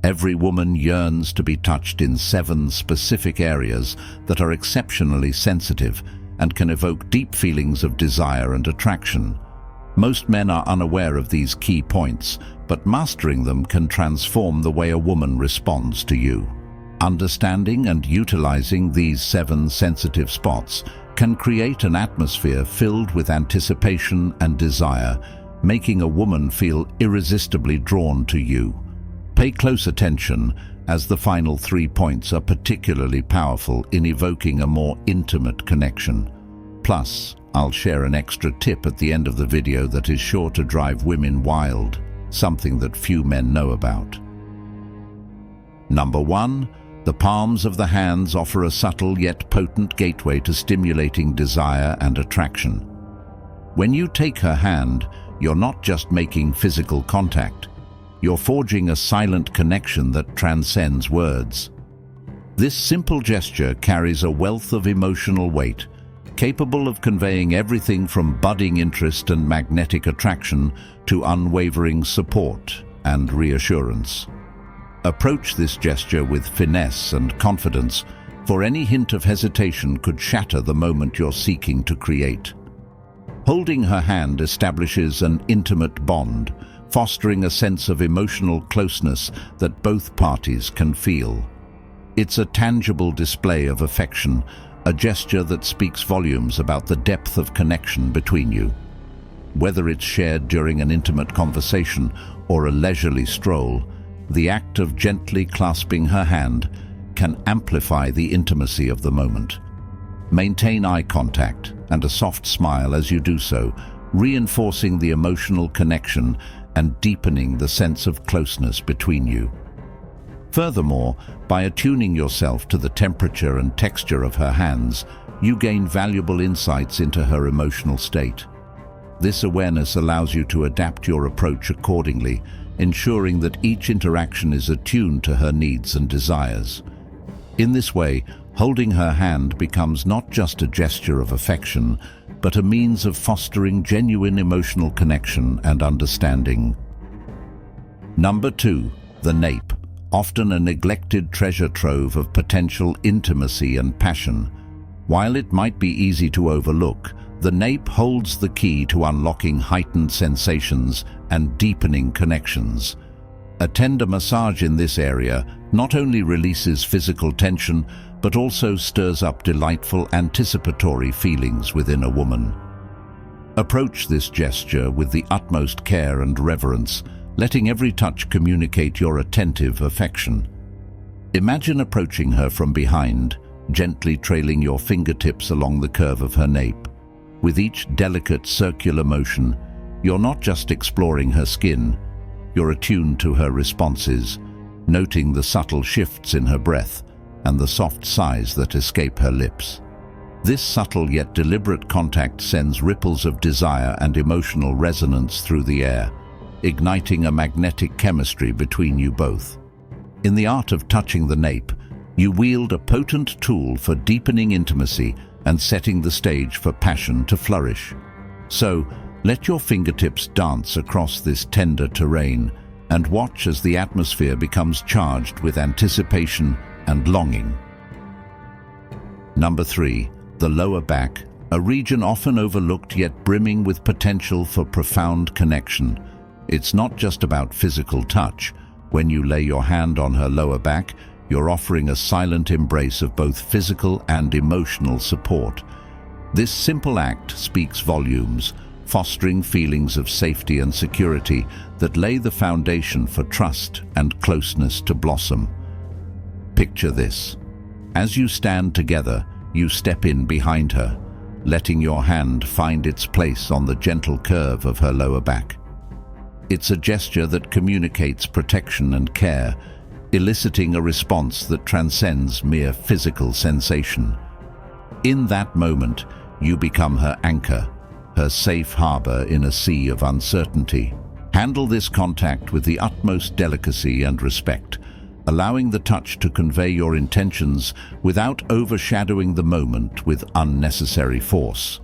Every woman yearns to be touched in 7 specific areas that are exceptionally sensitive and can evoke deep feelings of desire and attraction. Most men are unaware of these key points, but mastering them can transform the way a woman responds to you. Understanding and utilizing these 7 sensitive spots can create an atmosphere filled with anticipation and desire, making a woman feel irresistibly drawn to you. Pay close attention, as the final 3 points are particularly powerful in evoking a more intimate connection. Plus, I'll share an extra tip at the end of the video that is sure to drive women wild, something that few men know about. Number 1. The palms of the hands offer a subtle yet potent gateway to stimulating desire and attraction. When you take her hand, you're not just making physical contact. You're forging a silent connection that transcends words. This simple gesture carries a wealth of emotional weight, capable of conveying everything from budding interest and magnetic attraction to unwavering support and reassurance. Approach this gesture with finesse and confidence, for any hint of hesitation could shatter the moment you're seeking to create. Holding her hand establishes an intimate bond, fostering a sense of emotional closeness that both parties can feel. It's a tangible display of affection, a gesture that speaks volumes about the depth of connection between you. Whether it's shared during an intimate conversation or a leisurely stroll, the act of gently clasping her hand can amplify the intimacy of the moment. Maintain eye contact and a soft smile as you do so, reinforcing the emotional connection and deepening the sense of closeness between you. Furthermore, by attuning yourself to the temperature and texture of her hands, you gain valuable insights into her emotional state. This awareness allows you to adapt your approach accordingly, ensuring that each interaction is attuned to her needs and desires. In this way, holding her hand becomes not just a gesture of affection, but a means of fostering genuine emotional connection and understanding. Number 2. The nape, often a neglected treasure trove of potential intimacy and passion. While it might be easy to overlook, the nape holds the key to unlocking heightened sensations and deepening connections. A tender massage in this area not only releases physical tension, but also stirs up delightful anticipatory feelings within a woman. Approach this gesture with the utmost care and reverence, letting every touch communicate your attentive affection. Imagine approaching her from behind, gently trailing your fingertips along the curve of her nape. With each delicate circular motion, you're not just exploring her skin, you're attuned to her responses, noting the subtle shifts in her breath and the soft sighs that escape her lips. This subtle yet deliberate contact sends ripples of desire and emotional resonance through the air, igniting a magnetic chemistry between you both. In the art of touching the nape, you wield a potent tool for deepening intimacy and setting the stage for passion to flourish. So, let your fingertips dance across this tender terrain and watch as the atmosphere becomes charged with anticipation and longing. Number 3. The lower back, a region often overlooked yet brimming with potential for profound connection. It's not just about physical touch. When you lay your hand on her lower back, you're offering a silent embrace of both physical and emotional support. This simple act speaks volumes, fostering feelings of safety and security that lay the foundation for trust and closeness to blossom. Picture this. As you stand together, you step in behind her, letting your hand find its place on the gentle curve of her lower back. It's a gesture that communicates protection and care, eliciting a response that transcends mere physical sensation. In that moment, you become her anchor, her safe harbor in a sea of uncertainty. Handle this contact with the utmost delicacy and respect, allowing the touch to convey your intentions without overshadowing the moment with unnecessary force.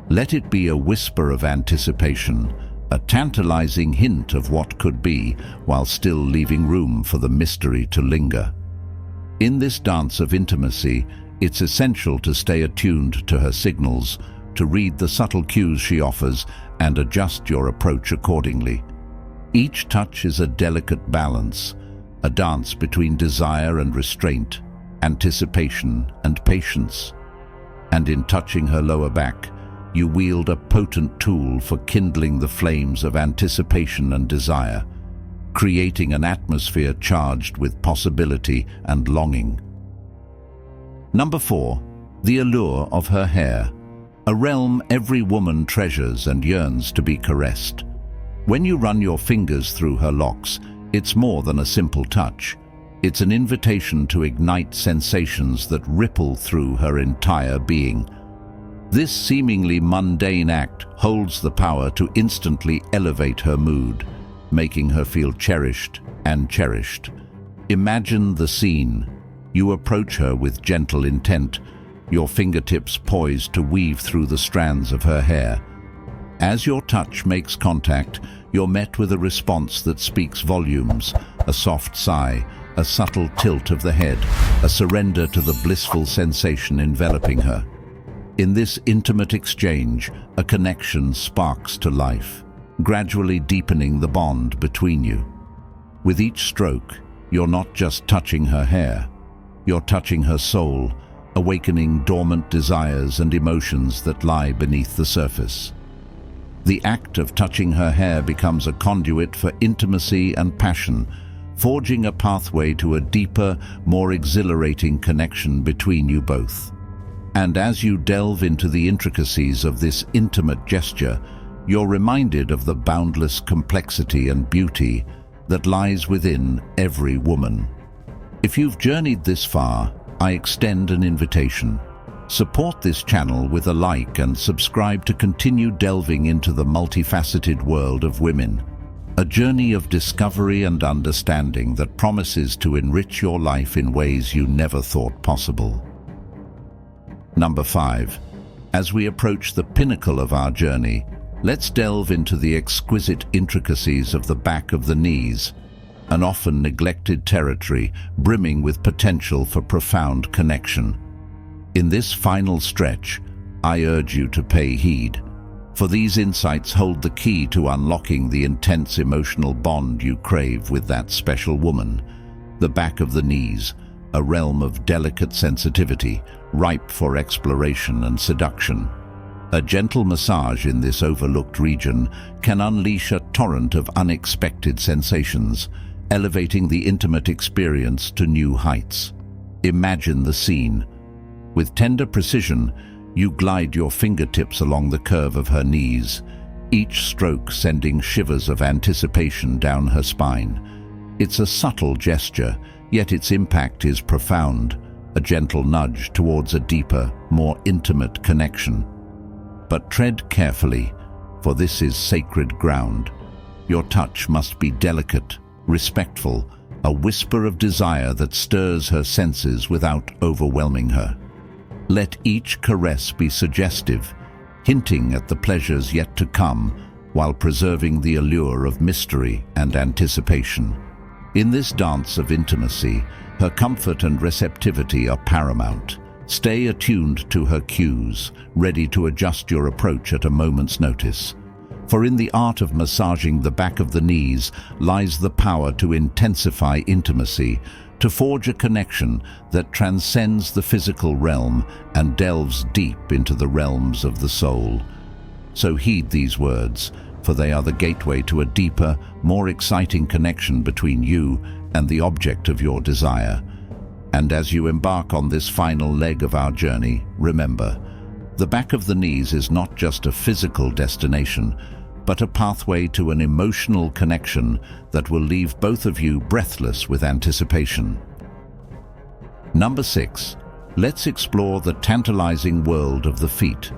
Let it be a whisper of anticipation, a tantalizing hint of what could be, while still leaving room for the mystery to linger. In this dance of intimacy, it's essential to stay attuned to her signals, to read the subtle cues she offers, and adjust your approach accordingly. Each touch is a delicate balance, a dance between desire and restraint, anticipation and patience. And in touching her lower back, you wield a potent tool for kindling the flames of anticipation and desire, creating an atmosphere charged with possibility and longing. Number 4. The allure of her hair, a realm every woman treasures and yearns to be caressed. When you run your fingers through her locks, it's more than a simple touch. It's an invitation to ignite sensations that ripple through her entire being. This seemingly mundane act holds the power to instantly elevate her mood, making her feel cherished and cherished. Imagine the scene. You approach her with gentle intent, your fingertips poised to weave through the strands of her hair. As your touch makes contact, you're met with a response that speaks volumes, a soft sigh, a subtle tilt of the head, a surrender to the blissful sensation enveloping her. In this intimate exchange, a connection sparks to life, gradually deepening the bond between you. With each stroke, you're not just touching her hair, you're touching her soul, awakening dormant desires and emotions that lie beneath the surface. The act of touching her hair becomes a conduit for intimacy and passion, forging a pathway to a deeper, more exhilarating connection between you both. And as you delve into the intricacies of this intimate gesture, you're reminded of the boundless complexity and beauty that lies within every woman. If you've journeyed this far, I extend an invitation. Support this channel with a like and subscribe to continue delving into the multifaceted world of women, a journey of discovery and understanding that promises to enrich your life in ways you never thought possible. Number 5. As we approach the pinnacle of our journey, let's delve into the exquisite intricacies of the back of the knees, an often neglected territory brimming with potential for profound connection. In this final stretch, I urge you to pay heed, for these insights hold the key to unlocking the intense emotional bond you crave with that special woman. The back of the knees, a realm of delicate sensitivity, ripe for exploration and seduction. A gentle massage in this overlooked region can unleash a torrent of unexpected sensations, elevating the intimate experience to new heights. Imagine the scene. With tender precision, you glide your fingertips along the curve of her knees, each stroke sending shivers of anticipation down her spine. It's a subtle gesture, yet its impact is profound, a gentle nudge towards a deeper, more intimate connection. But tread carefully, for this is sacred ground. Your touch must be delicate, respectful, a whisper of desire that stirs her senses without overwhelming her. Let each caress be suggestive, hinting at the pleasures yet to come, while preserving the allure of mystery and anticipation. In this dance of intimacy, her comfort and receptivity are paramount. Stay attuned to her cues, ready to adjust your approach at a moment's notice. For in the art of massaging the back of the knees lies the power to intensify intimacy, to forge a connection that transcends the physical realm and delves deep into the realms of the soul. So heed these words, for they are the gateway to a deeper, more exciting connection between you and the object of your desire. And as you embark on this final leg of our journey, remember, the back of the knees is not just a physical destination, but a pathway to an emotional connection that will leave both of you breathless with anticipation. Number 6. Let's explore the tantalizing world of the feet,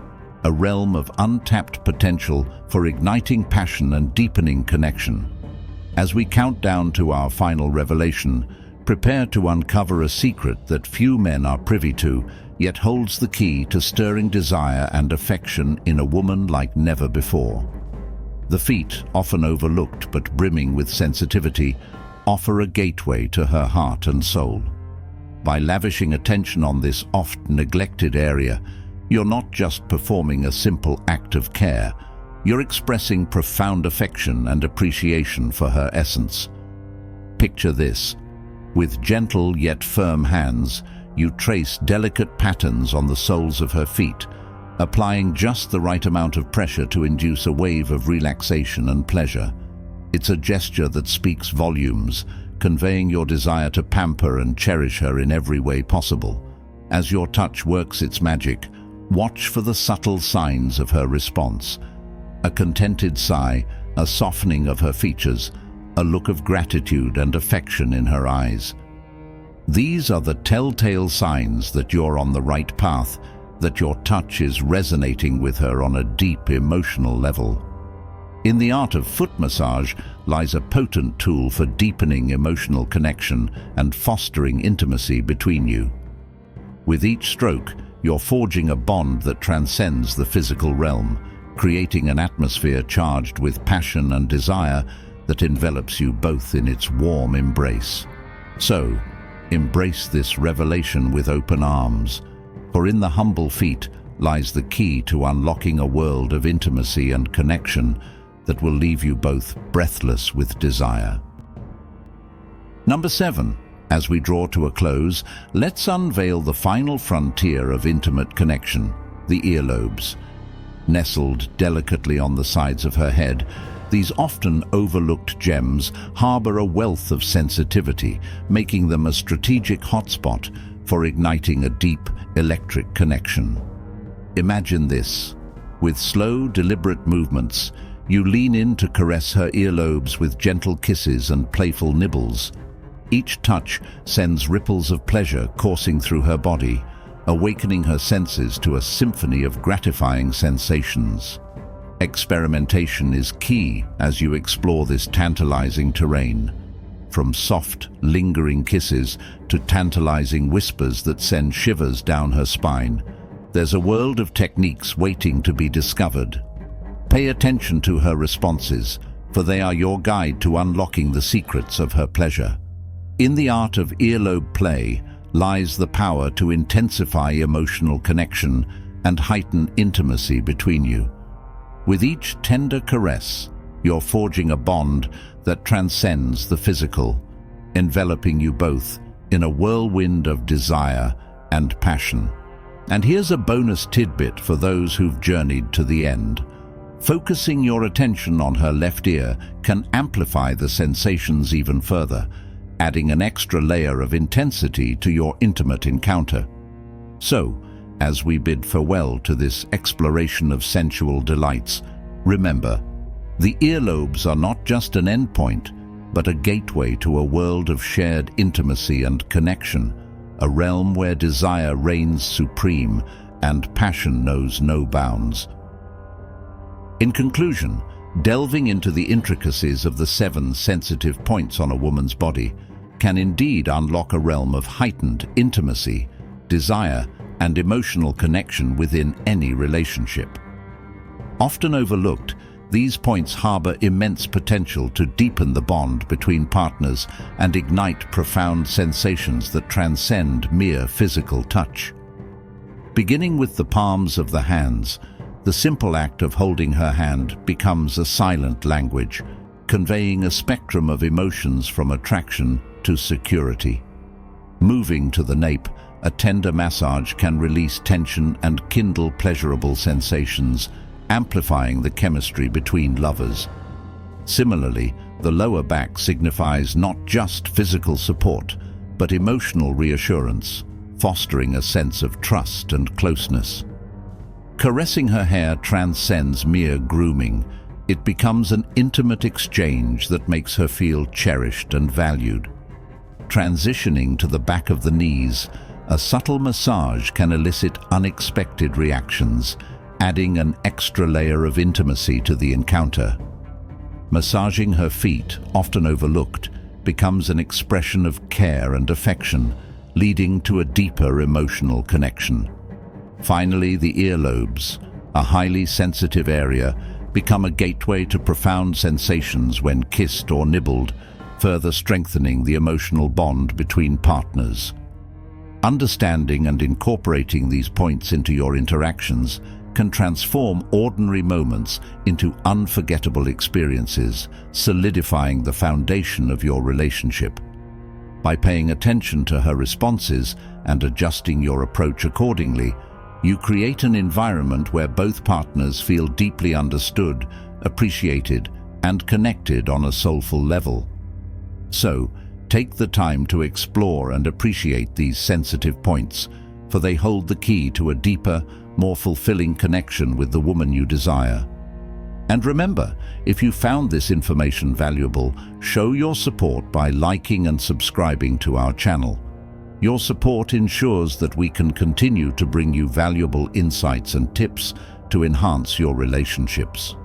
a realm of untapped potential for igniting passion and deepening connection. As we count down to our final revelation, prepare to uncover a secret that few men are privy to, yet holds the key to stirring desire and affection in a woman like never before. The feet, often overlooked but brimming with sensitivity, offer a gateway to her heart and soul. By lavishing attention on this oft-neglected area, you're not just performing a simple act of care, you're expressing profound affection and appreciation for her essence. Picture this. With gentle yet firm hands, you trace delicate patterns on the soles of her feet, applying just the right amount of pressure to induce a wave of relaxation and pleasure. It's a gesture that speaks volumes, conveying your desire to pamper and cherish her in every way possible. As your touch works its magic, watch for the subtle signs of her response. A contented sigh, a softening of her features, a look of gratitude and affection in her eyes. These are the telltale signs that you're on the right path, that your touch is resonating with her on a deep emotional level. In the art of foot massage lies a potent tool for deepening emotional connection and fostering intimacy between you. With each stroke, you're forging a bond that transcends the physical realm, creating an atmosphere charged with passion and desire that envelops you both in its warm embrace. So, embrace this revelation with open arms, for in the humble feet lies the key to unlocking a world of intimacy and connection that will leave you both breathless with desire. Number 7. As we draw to a close, let's unveil the final frontier of intimate connection, the earlobes. Nestled delicately on the sides of her head, these often overlooked gems harbor a wealth of sensitivity, making them a strategic hotspot for igniting a deep, electric connection. Imagine this. With slow, deliberate movements, you lean in to caress her earlobes with gentle kisses and playful nibbles. Each touch sends ripples of pleasure coursing through her body, awakening her senses to a symphony of gratifying sensations. Experimentation is key as you explore this tantalizing terrain. From soft, lingering kisses to tantalizing whispers that send shivers down her spine, there's a world of techniques waiting to be discovered. Pay attention to her responses, for they are your guide to unlocking the secrets of her pleasure. In the art of earlobe play lies the power to intensify emotional connection and heighten intimacy between you. With each tender caress, you're forging a bond that transcends the physical, enveloping you both in a whirlwind of desire and passion. And here's a bonus tidbit for those who've journeyed to the end. Focusing your attention on her left ear can amplify the sensations even further, adding an extra layer of intensity to your intimate encounter. So, as we bid farewell to this exploration of sensual delights, remember, the earlobes are not just an endpoint, but a gateway to a world of shared intimacy and connection, a realm where desire reigns supreme and passion knows no bounds. In conclusion, delving into the intricacies of the 7 sensitive points on a woman's body can indeed unlock a realm of heightened intimacy, desire, and emotional connection within any relationship. Often overlooked, these points harbor immense potential to deepen the bond between partners and ignite profound sensations that transcend mere physical touch. Beginning with the palms of the hands, the simple act of holding her hand becomes a silent language, conveying a spectrum of emotions from attraction to security. Moving to the nape, a tender massage can release tension and kindle pleasurable sensations, amplifying the chemistry between lovers. Similarly, the lower back signifies not just physical support, but emotional reassurance, fostering a sense of trust and closeness. Caressing her hair transcends mere grooming. It becomes an intimate exchange that makes her feel cherished and valued. Transitioning to the back of the knees, a subtle massage can elicit unexpected reactions, adding an extra layer of intimacy to the encounter. Massaging her feet, often overlooked, becomes an expression of care and affection, leading to a deeper emotional connection. Finally, the earlobes, a highly sensitive area, become a gateway to profound sensations when kissed or nibbled, further strengthening the emotional bond between partners. Understanding and incorporating these points into your interactions can transform ordinary moments into unforgettable experiences, solidifying the foundation of your relationship. By paying attention to her responses and adjusting your approach accordingly, you create an environment where both partners feel deeply understood, appreciated, and connected on a soulful level. So, take the time to explore and appreciate these sensitive points, for they hold the key to a deeper, more fulfilling connection with the woman you desire. And remember, if you found this information valuable, show your support by liking and subscribing to our channel. Your support ensures that we can continue to bring you valuable insights and tips to enhance your relationships.